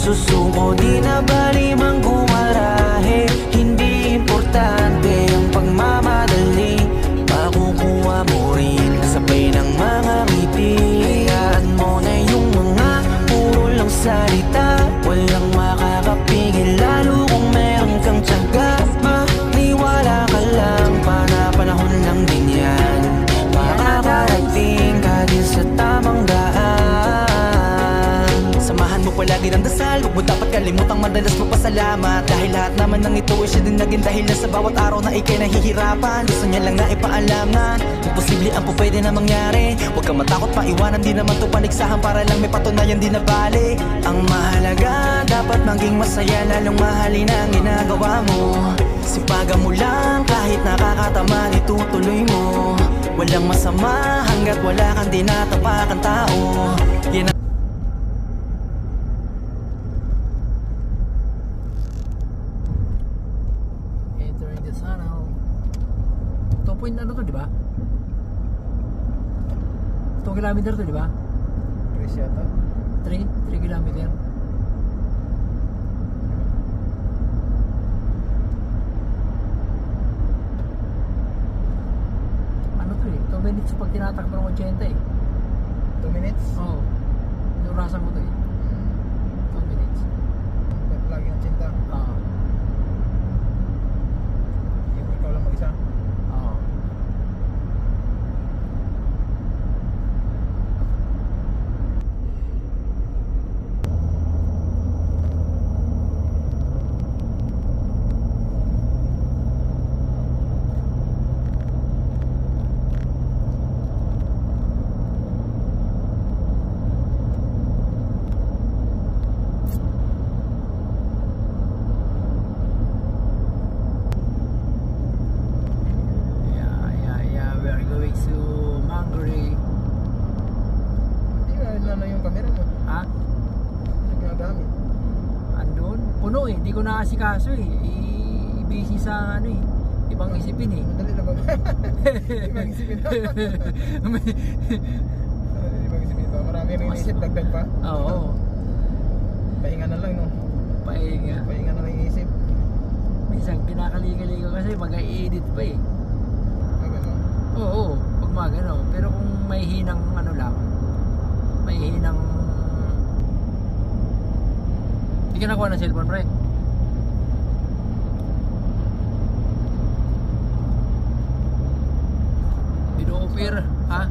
susuko, di na bali mang gumarahe. Hindi importante ang pagmamadali, makukuha mo rin kasabay ng mga ngiti. Hayaan mo na yung mga puro lang salita, walang makakapigil lalo kung meron kang tiyaga. Maniwala ka lang, panahon lang din yan, makakarating ka din sa tamang daan. Samahan mo palagi ng dasal, huwag mo dapat kalimutang madalas magpasalamat, dahil lahat naman ng ito ay siya din naging dahilan sa bawat araw na ikay nahihirapan. Gusto niya lang na ipaalam na imposible ang pwede na mangyari. Huwag kang matakot maiwanan, di naman to paligsahan, para lang may patunayan di na bali. Ang mahalaga, dapat maging masaya, lalong mahalin ang ginagawa mo. Sipagan mo lang, kahit nakakatamad itutuloy mo. Walang masama hanggat wala kang tinatapakan tao. Yan ang entering the tunnel. 2 point ano to, di ba? 2 kilometer to, di ba? 3 yata. 3 kilometer. Ano to eh, 2 minutes pag tinatakbo ng 80 eh. 2 minutes? Oo. Inurasan ko to eh. 2 minutes. Lagi ng cinta. Oo. Yung ikaw lang mag-isa. Oo. We're going to Mangere. Hindi nga na yung camera mo. Ha? Hindi ginagamit. Andun? Puno eh, hindi ko naasikaso eh. Busy sa ano eh, ibang isipin eh. Madali na ba? Ibang isipin pa. Ibang isipin pa. Marami rin isip, dagdag pa. Oo. Pahinga na lang, no? Pahinga. Pahinga na lang yung isip. Minsan kinakaligali ko kasi mag-i-edit pa eh. Oo, pag magano. Pero kung may hinang ano lang, may hinang... Hindi ka nakuha ng cellphone, pre? Bino-offer, ha?